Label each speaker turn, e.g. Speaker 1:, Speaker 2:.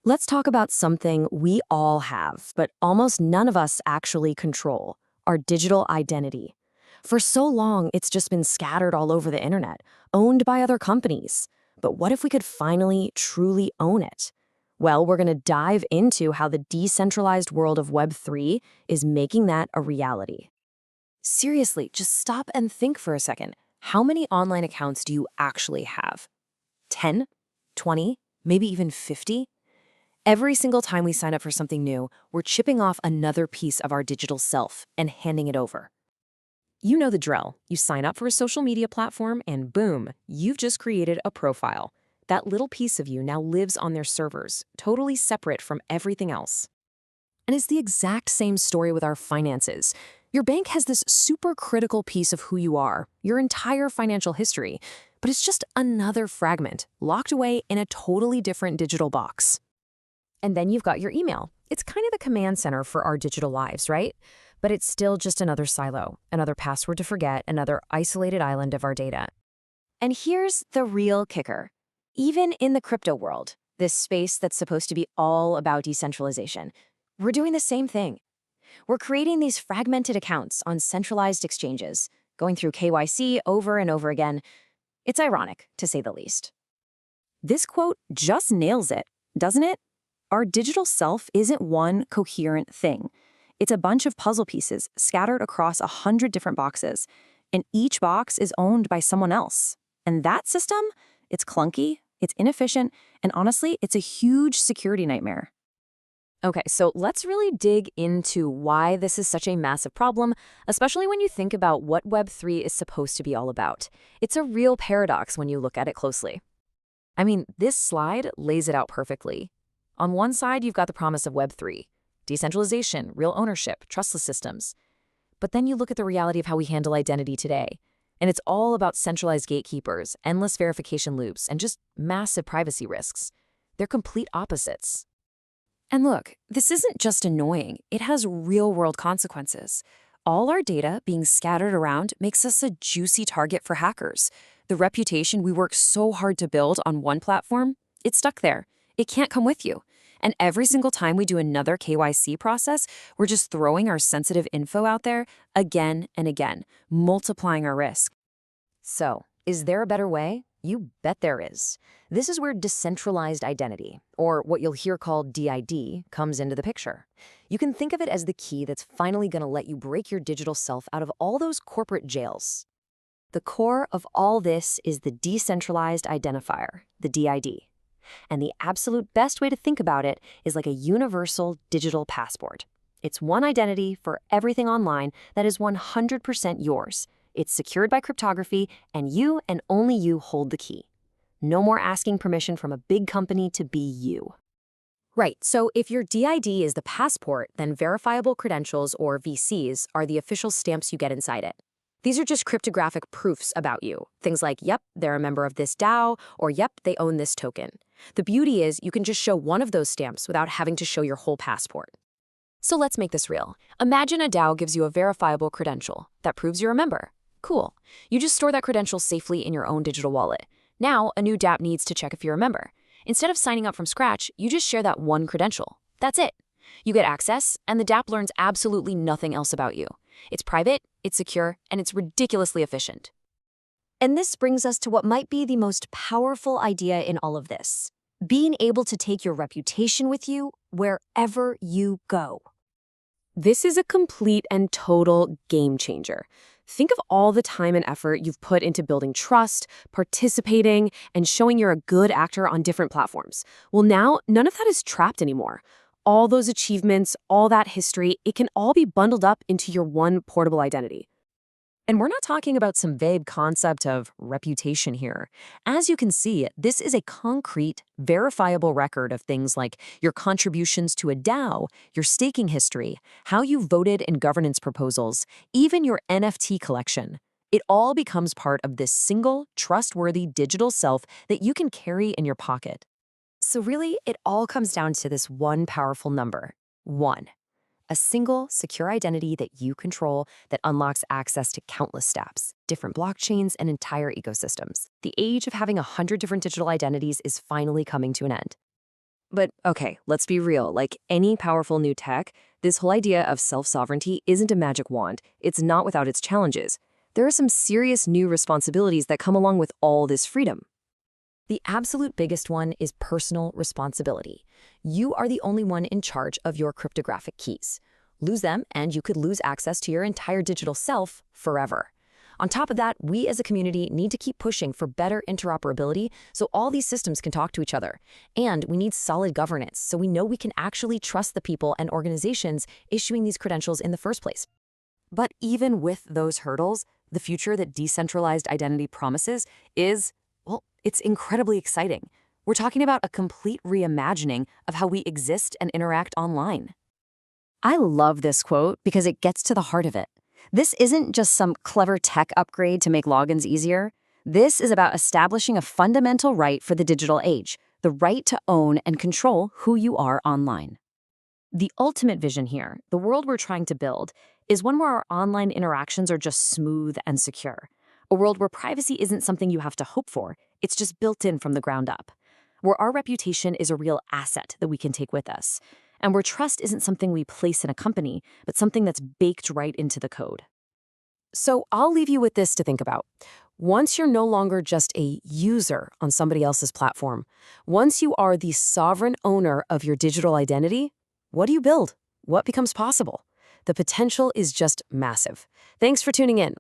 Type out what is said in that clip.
Speaker 1: Let's talk about something we all have, but almost none of us actually control: our digital identity. For so long, it's just been scattered all over the internet, owned by other companies. But what if we could finally truly own it? Well, we're going to dive into how the decentralized world of Web3 is making that a reality. Seriously, just stop and think for a second. How many online accounts do you actually have? 10? 20? Maybe even 50? Every single time we sign up for something new, we're chipping off another piece of our digital self and handing it over. You know the drill. You sign up for a social media platform and boom, you've just created a profile. That little piece of you now lives on their servers, totally separate from everything else. And it's the exact same story with our finances. Your bank has this super critical piece of who you are, your entire financial history, but it's just another fragment, locked away in a totally different digital box. And then you've got your email. It's kind of the command center for our digital lives, right? But it's still just another silo, another password to forget, another isolated island of our data. And here's the real kicker. Even in the crypto world, this space that's supposed to be all about decentralization, we're doing the same thing. We're creating these fragmented accounts on centralized exchanges, going through KYC over and over again. It's ironic, to say the least. This quote just nails it, doesn't it? Our digital self isn't one coherent thing. It's a bunch of puzzle pieces scattered across 100 different boxes, and each box is owned by someone else. And that system, it's clunky, it's inefficient, and honestly, it's a huge security nightmare. Okay, so let's really dig into why this is such a massive problem, especially when you think about what Web3 is supposed to be all about. It's a real paradox when you look at it closely. I mean, this slide lays it out perfectly. On one side, you've got the promise of Web3, decentralization, real ownership, trustless systems. But then you look at the reality of how we handle identity today, and it's all about centralized gatekeepers, endless verification loops, and just massive privacy risks. They're complete opposites. And look, this isn't just annoying, it has real-world consequences. All our data being scattered around makes us a juicy target for hackers. The reputation we work so hard to build on one platform, it's stuck there. It can't come with you. And every single time we do another KYC process, we're just throwing our sensitive info out there again and again, multiplying our risk. So, is there a better way? You bet there is. This is where decentralized identity, or what you'll hear called DID, comes into the picture. You can think of it as the key that's finally going to let you break your digital self out of all those corporate jails. The core of all this is the decentralized identifier, the DID. And the absolute best way to think about it is like a universal digital passport. It's one identity for everything online that is 100% yours. It's secured by cryptography, and you and only you hold the key. No more asking permission from a big company to be you. Right, so if your DID is the passport, then verifiable credentials, or VCs, are the official stamps you get inside it. These are just cryptographic proofs about you. Things like, yep, they're a member of this DAO, or yep, they own this token. The beauty is you can just show one of those stamps without having to show your whole passport. So let's make this real. Imagine a DAO gives you a verifiable credential that proves you're a member. Cool. You just store that credential safely in your own digital wallet. Now, a new dApp needs to check if you're a member. Instead of signing up from scratch, you just share that one credential. That's it. You get access, and the dApp learns absolutely nothing else about you. It's private, it's secure, and it's ridiculously efficient. And this brings us to what might be the most powerful idea in all of this: being able to take your reputation with you wherever you go. This is a complete and total game changer. Think of all the time and effort you've put into building trust, participating, and showing you're a good actor on different platforms. Well, now, none of that is trapped anymore. All those achievements, all that history, it can all be bundled up into your one portable identity. And we're not talking about some vague concept of reputation here. As you can see, this is a concrete, verifiable record of things like your contributions to a DAO, your staking history, how you voted in governance proposals, even your NFT collection. It all becomes part of this single, trustworthy digital self that you can carry in your pocket. So really, it all comes down to this one powerful number: 1. A single, secure identity that you control that unlocks access to countless dApps, different blockchains, and entire ecosystems. The age of having 100 different digital identities is finally coming to an end. But okay, let's be real. Like any powerful new tech, this whole idea of self-sovereignty isn't a magic wand. It's not without its challenges. There are some serious new responsibilities that come along with all this freedom. The absolute biggest one is personal responsibility. You are the only one in charge of your cryptographic keys. Lose them, and you could lose access to your entire digital self forever. On top of that, we as a community need to keep pushing for better interoperability so all these systems can talk to each other. And we need solid governance so we know we can actually trust the people and organizations issuing these credentials in the first place. But even with those hurdles, the future that decentralized identity promises is, well, it's incredibly exciting. We're talking about a complete reimagining of how we exist and interact online. I love this quote because it gets to the heart of it. This isn't just some clever tech upgrade to make logins easier. This is about establishing a fundamental right for the digital age, the right to own and control who you are online. The ultimate vision here, the world we're trying to build, is one where our online interactions are just smooth and secure. A world where privacy isn't something you have to hope for, it's just built in from the ground up. Where our reputation is a real asset that we can take with us. And where trust isn't something we place in a company, but something that's baked right into the code. So I'll leave you with this to think about. Once you're no longer just a user on somebody else's platform, once you are the sovereign owner of your digital identity, what do you build? What becomes possible? The potential is just massive. Thanks for tuning in.